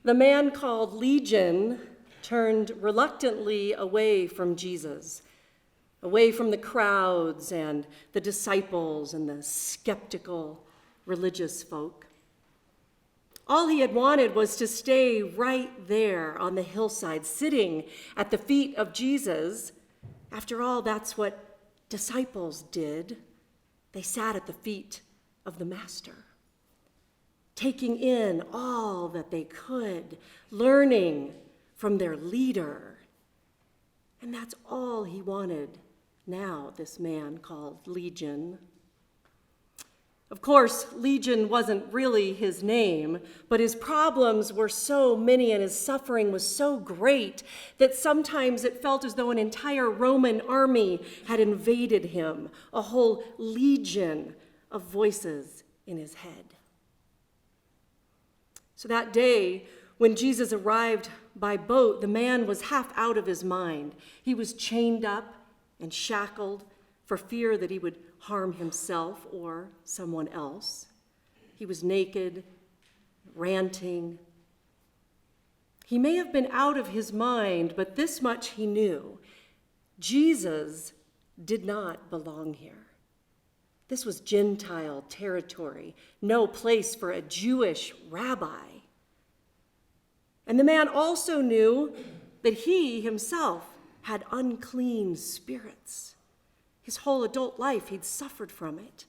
The man called Legion turned reluctantly away from Jesus, away from the crowds and the disciples and the skeptical religious folk. All he had wanted was to stay right there on the hillside, sitting at the feet of Jesus. After all, that's what disciples did. They sat at the feet of the Master, taking in all that they could, learning from their leader. And that's all he wanted now, this man called Legion. Of course, Legion wasn't really his name, but his problems were so many and his suffering was so great that sometimes it felt as though an entire Roman army had invaded him, a whole legion of voices in his head. So that day, when Jesus arrived by boat, the man was half out of his mind. He was chained up and shackled for fear that he would harm himself or someone else. He was naked, ranting. He may have been out of his mind, but this much he knew. Jesus did not belong here. This was Gentile territory, no place for a Jewish rabbi. And the man also knew that he himself had unclean spirits. His whole adult life, he'd suffered from it.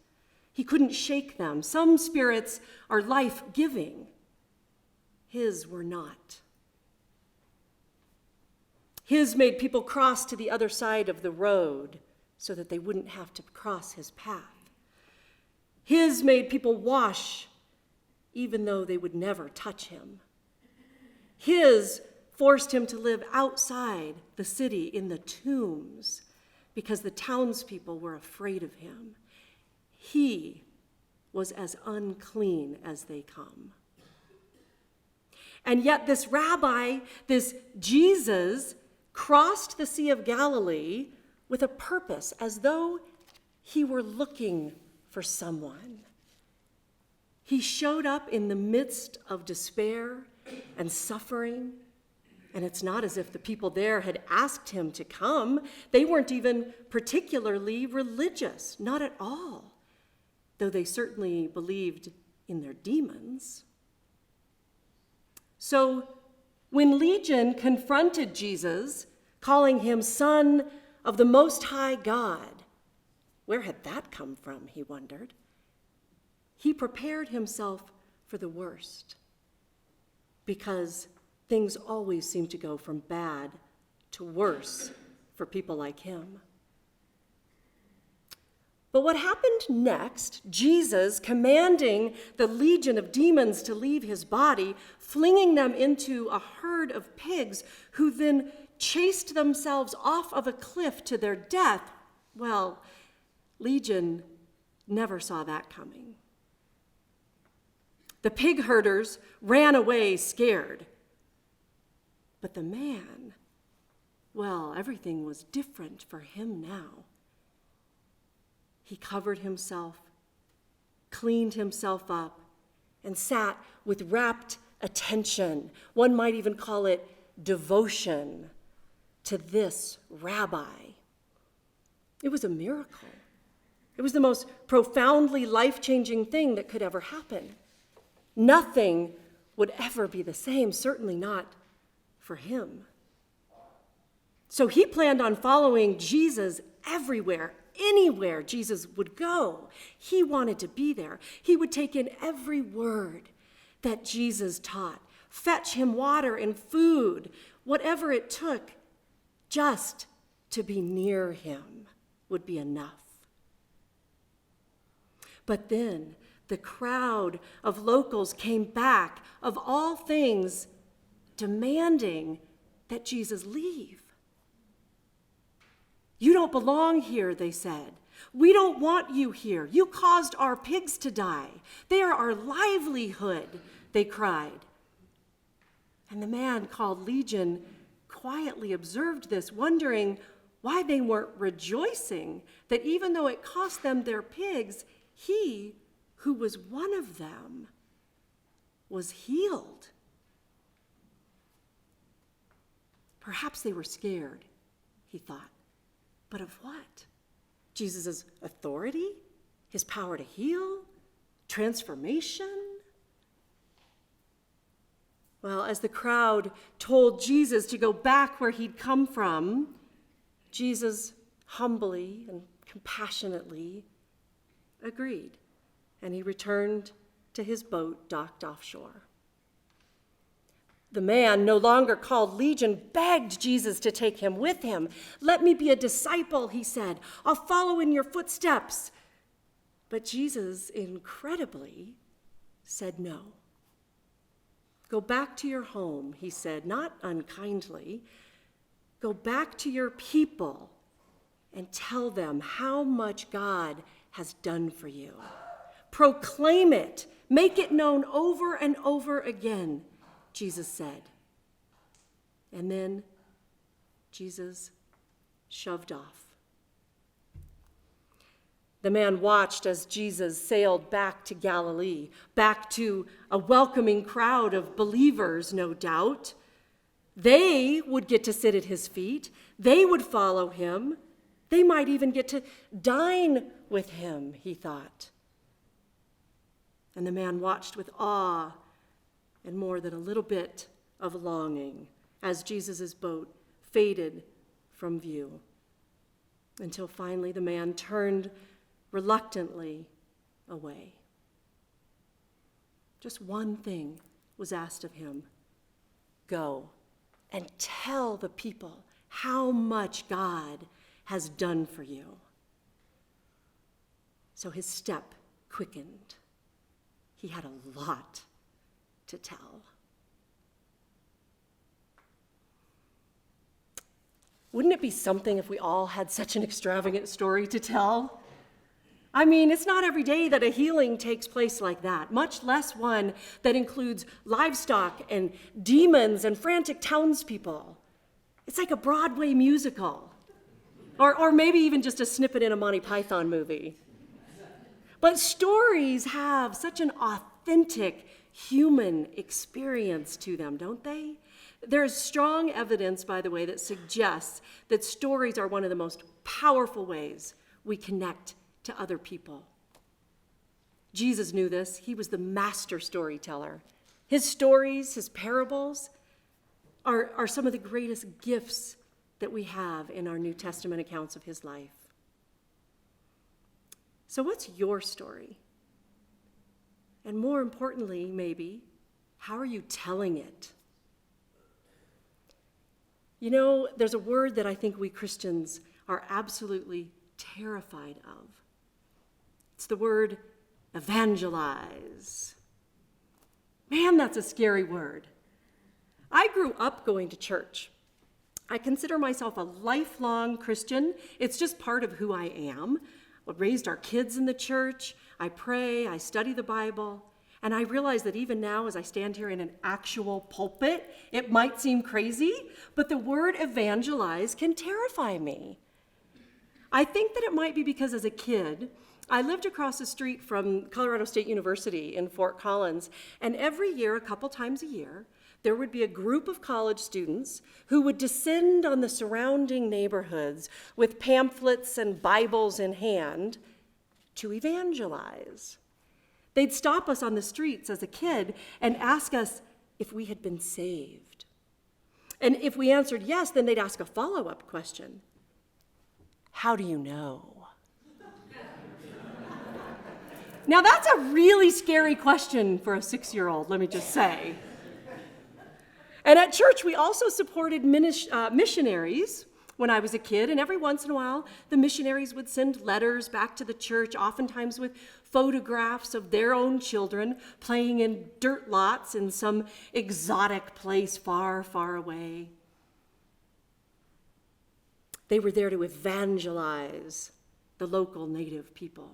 He couldn't shake them. Some spirits are life-giving. His were not. His made people cross to the other side of the road so that they wouldn't have to cross his path. His made people wash even though they would never touch him. His forced him to live outside the city in the tombs because the townspeople were afraid of him. He was as unclean as they come. And yet this rabbi, this Jesus, crossed the Sea of Galilee with a purpose, as though he were looking for someone. He showed up in the midst of despair and suffering. And it's not as if the people there had asked him to come. They weren't even particularly religious, not at all, though they certainly believed in their demons. So when Legion confronted Jesus, calling him Son of the Most High God, where had that come from, he wondered. He prepared himself for the worst, because things always seem to go from bad to worse for people like him. But what happened next, Jesus commanding the legion of demons to leave his body, flinging them into a herd of pigs who then chased themselves off of a cliff to their death, well, Legion never saw that coming. The pig herders ran away scared. But the man, well, everything was different for him now. He covered himself, cleaned himself up, and sat with rapt attention. One might even call it devotion to this rabbi. It was a miracle. It was the most profoundly life-changing thing that could ever happen. Nothing would ever be the same, certainly not for him. So he planned on following Jesus everywhere, anywhere Jesus would go. He wanted to be there. He would take in every word that Jesus taught, fetch him water and food, whatever it took, just to be near him would be enough. But then the crowd of locals came back, of all things, demanding that Jesus leave. You don't belong here, they said. We don't want you here. You caused our pigs to die. They are our livelihood, they cried. And the man called Legion quietly observed this, wondering why they weren't rejoicing that even though it cost them their pigs, he, who was one of them, was healed. Perhaps they were scared, he thought. But of what? Jesus' authority? His power to heal? Transformation? Well, as the crowd told Jesus to go back where he'd come from, Jesus humbly and compassionately agreed, and he returned to his boat docked offshore. The man, no longer called Legion, begged Jesus to take him with him. "Let me be a disciple," he said. "I'll follow in your footsteps." But Jesus, incredibly, said no. "Go back to your home," he said, not unkindly. "Go back to your people and tell them how much God has done for you. Proclaim it. Make it known over and over again," Jesus said. And then Jesus shoved off. The man watched as Jesus sailed back to Galilee, back to a welcoming crowd of believers, no doubt. They would get to sit at his feet. They would follow him. They might even get to dine with him, he thought. And the man watched with awe and more than a little bit of longing as Jesus' boat faded from view, until finally the man turned reluctantly away. Just one thing was asked of him: go and tell the people how much God has done for you. So his step quickened. He had a lot to tell. Wouldn't it be something if we all had such an extravagant story to tell? I mean, it's not every day that a healing takes place like that, much less one that includes livestock and demons and frantic townspeople. It's like a Broadway musical, or maybe even just a snippet in a Monty Python movie. But stories have such an authentic human experience to them, don't they? There's strong evidence, by the way, that suggests that stories are one of the most powerful ways we connect to other people. Jesus knew this. He was the master storyteller. His stories, his parables, are some of the greatest gifts that we have in our New Testament accounts of his life. So what's your story? And more importantly, maybe, how are you telling it? You know, there's a word that I think we Christians are absolutely terrified of. It's the word evangelize. Man, that's a scary word. I grew up going to church. I consider myself a lifelong Christian. It's just part of who I am. We raised our kids in the church. I pray, I study the Bible. And I realize that even now, as I stand here in an actual pulpit, it might seem crazy, but the word evangelize can terrify me. I think that it might be because as a kid, I lived across the street from Colorado State University in Fort Collins, and every year, a couple times a year, there would be a group of college students who would descend on the surrounding neighborhoods with pamphlets and Bibles in hand to evangelize. They'd stop us on the streets as a kid and ask us if we had been saved. And if we answered yes, then they'd ask a follow-up question. How do you know? Now that's a really scary question for a 6-year-old, let me just say. And at church, we also supported missionaries when I was a kid, and every once in a while, the missionaries would send letters back to the church, oftentimes with photographs of their own children playing in dirt lots in some exotic place far, far away. They were there to evangelize the local native people.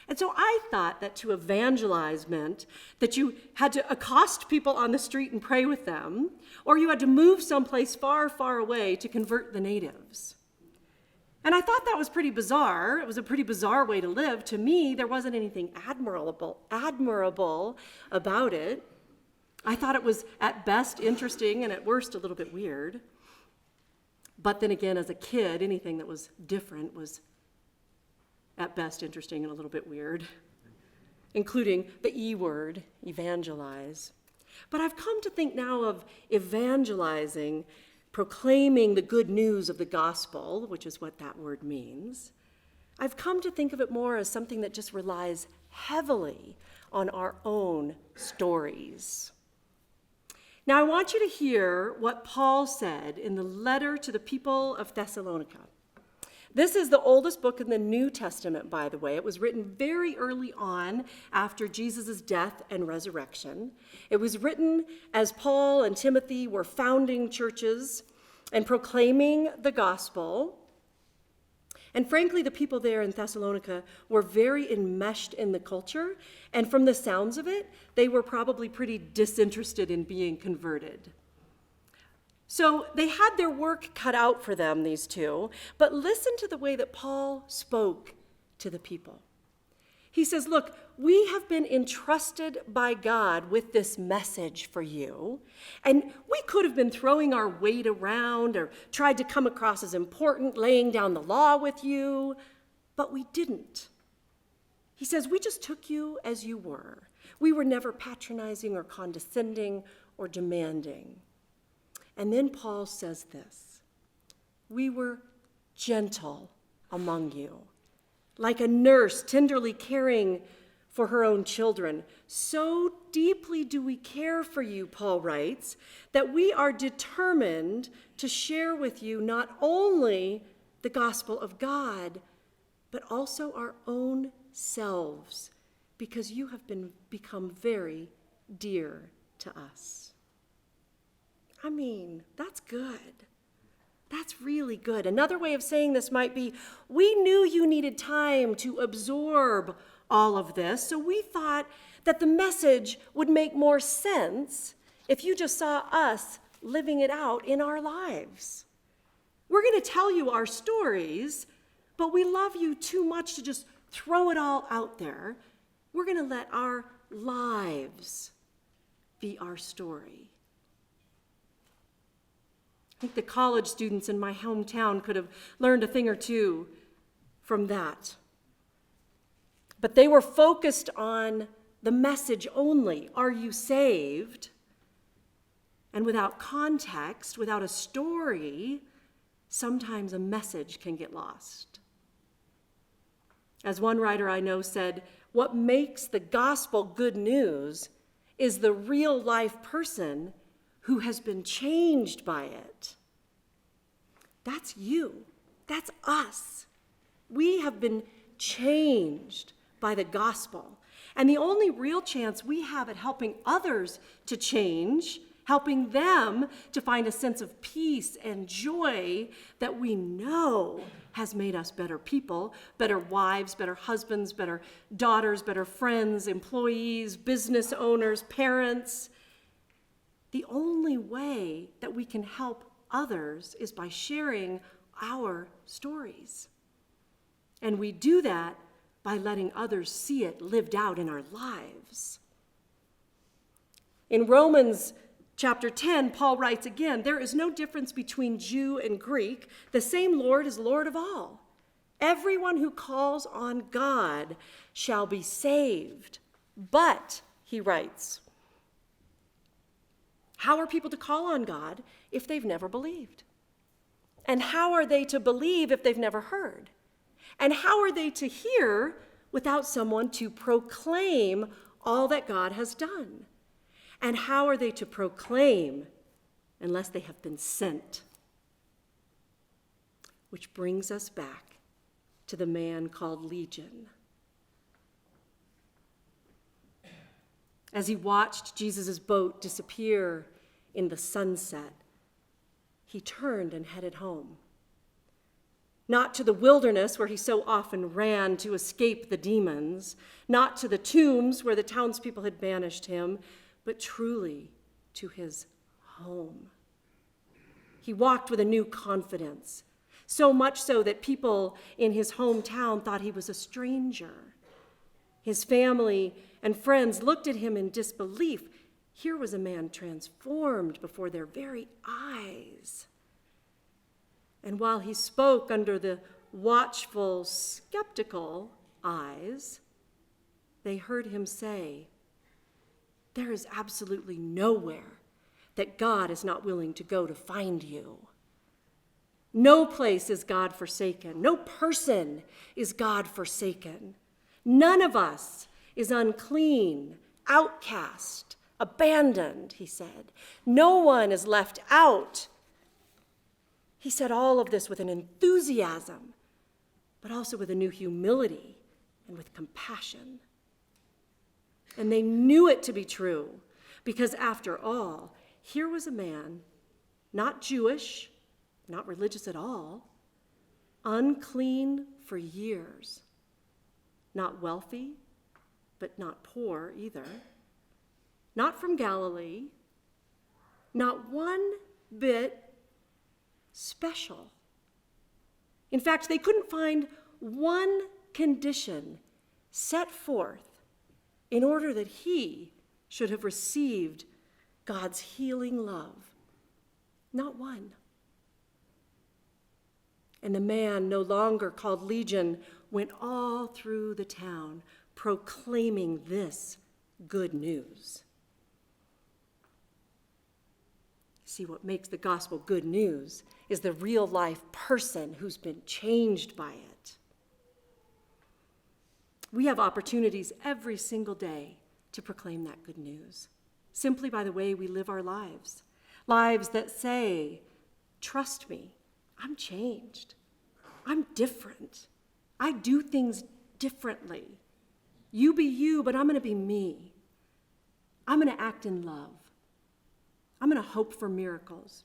And so I thought that to evangelize meant that you had to accost people on the street and pray with them, or you had to move someplace far, far away to convert the natives. And I thought that was pretty bizarre. It was a pretty bizarre way to live. To me, there wasn't anything admirable about it. I thought it was at best interesting and at worst a little bit weird. But then again, as a kid, anything that was different was at best interesting and a little bit weird, including the E word, evangelize. But I've come to think now of evangelizing, proclaiming the good news of the gospel, which is what that word means. I've come to think of it more as something that just relies heavily on our own stories. Now, I want you to hear what Paul said in the letter to the people of Thessalonica. This is the oldest book in the New Testament, by the way. It was written very early on after Jesus' death and resurrection. It was written as Paul and Timothy were founding churches and proclaiming the gospel. And frankly, the people there in Thessalonica were very enmeshed in the culture, and from the sounds of it, they were probably pretty disinterested in being converted. So they had their work cut out for them, these two, but listen to the way that Paul spoke to the people. He says, look, we have been entrusted by God with this message for you, and we could have been throwing our weight around or tried to come across as important, laying down the law with you, but we didn't. He says, we just took you as you were. We were never patronizing or condescending or demanding. And then Paul says this, we were gentle among you, like a nurse tenderly caring for her own children. So deeply do we care for you, Paul writes, that we are determined to share with you not only the gospel of God, but also our own selves, because you have become very dear to us. I mean, that's good. That's really good. Another way of saying this might be, we knew you needed time to absorb all of this, so we thought that the message would make more sense if you just saw us living it out in our lives. We're going to tell you our stories, but we love you too much to just throw it all out there. We're going to let our lives be our story. I think the college students in my hometown could have learned a thing or two from that. But they were focused on the message only. Are you saved? And without context, without a story, sometimes a message can get lost. As one writer I know said, what makes the gospel good news is the real life person who has been changed by it. That's you. That's us. We have been changed by the gospel. And the only real chance we have at helping others to change, helping them to find a sense of peace and joy that we know has made us better people, better wives, better husbands, better daughters, better friends, employees, business owners, parents. The only way that we can help others is by sharing our stories. And we do that by letting others see it lived out in our lives. In Romans chapter 10, Paul writes again, there is no difference between Jew and Greek. The same Lord is Lord of all. Everyone who calls on God shall be saved. But, he writes, how are people to call on God if they've never believed? And how are they to believe if they've never heard? And how are they to hear without someone to proclaim all that God has done? And how are they to proclaim unless they have been sent? Which brings us back to the man called Legion. As he watched Jesus' boat disappear in the sunset, he turned and headed home. Not to the wilderness where he so often ran to escape the demons, not to the tombs where the townspeople had banished him, but truly to his home. He walked with a new confidence, so much so that people in his hometown thought he was a stranger. His family and friends looked at him in disbelief. Here was a man transformed before their very eyes. And while he spoke under the watchful, skeptical eyes, they heard him say, "There is absolutely nowhere that God is not willing to go to find you. No place is God forsaken. No person is God forsaken. None of us is unclean, outcast, abandoned," he said. "No one is left out." He said all of this with an enthusiasm, but also with a new humility and with compassion. And they knew it to be true, because after all, here was a man, not Jewish, not religious at all, unclean for years, not wealthy, but not poor either, not from Galilee, not one bit special. In fact, they couldn't find one condition set forth in order that he should have received God's healing love. Not one. And the man, no longer called Legion, went all through the town proclaiming this good news. See, what makes the gospel good news is the real life person who's been changed by it. We have opportunities every single day to proclaim that good news, simply by the way we live our lives. Lives that say, "Trust me, I'm changed. I'm different. I do things differently. You be you, but I'm going to be me. I'm going to act in love. I'm going to hope for miracles.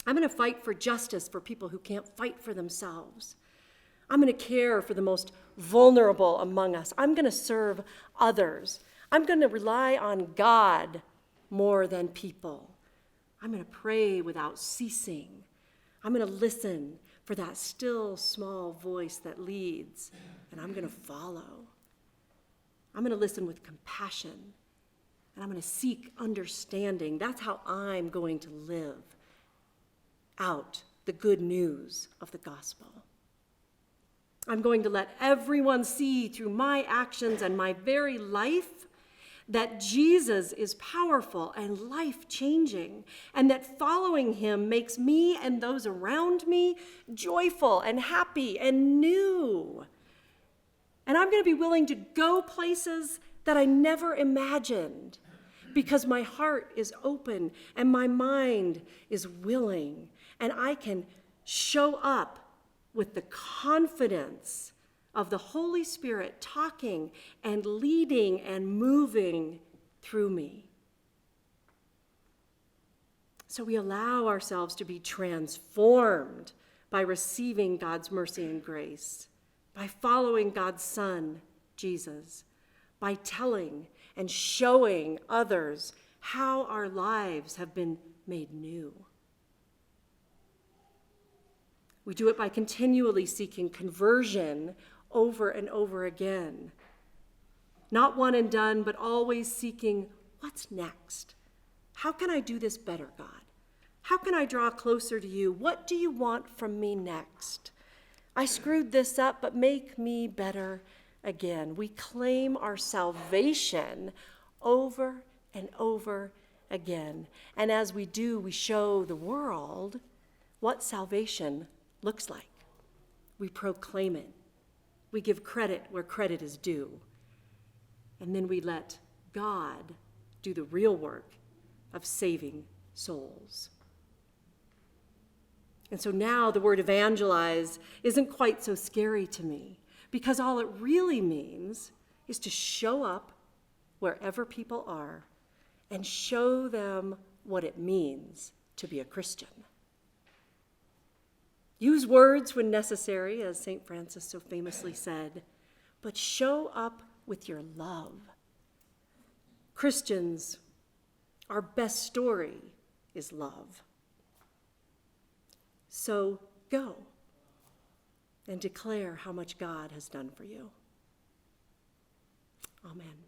I'm going to fight for justice for people who can't fight for themselves. I'm going to care for the most vulnerable among us. I'm going to serve others. I'm going to rely on God more than people. I'm going to pray without ceasing. I'm going to listen for that still small voice that leads, and I'm going to follow. I'm going to listen with compassion, and I'm going to seek understanding. That's how I'm going to live out the good news of the gospel. I'm going to let everyone see through my actions and my very life that Jesus is powerful and life-changing, and that following him makes me and those around me joyful and happy and new. And I'm going to be willing to go places that I never imagined, because my heart is open and my mind is willing, and I can show up with the confidence of the Holy Spirit talking and leading and moving through me. So we allow ourselves to be transformed by receiving God's mercy and grace, by following God's Son, Jesus, by telling and showing others how our lives have been made new. We do it by continually seeking conversion over and over again. Not one and done, but always seeking, what's next? How can I do this better, God? How can I draw closer to you? What do you want from me next? I screwed this up, but make me better again. We claim our salvation over and over again. And as we do, we show the world what salvation looks like. We proclaim it. We give credit where credit is due. And then we let God do the real work of saving souls. And so now the word evangelize isn't quite so scary to me, because all it really means is to show up wherever people are and show them what it means to be a Christian. Use words when necessary, as St. Francis so famously said, but show up with your love. Christians, our best story is love. So go and declare how much God has done for you. Amen.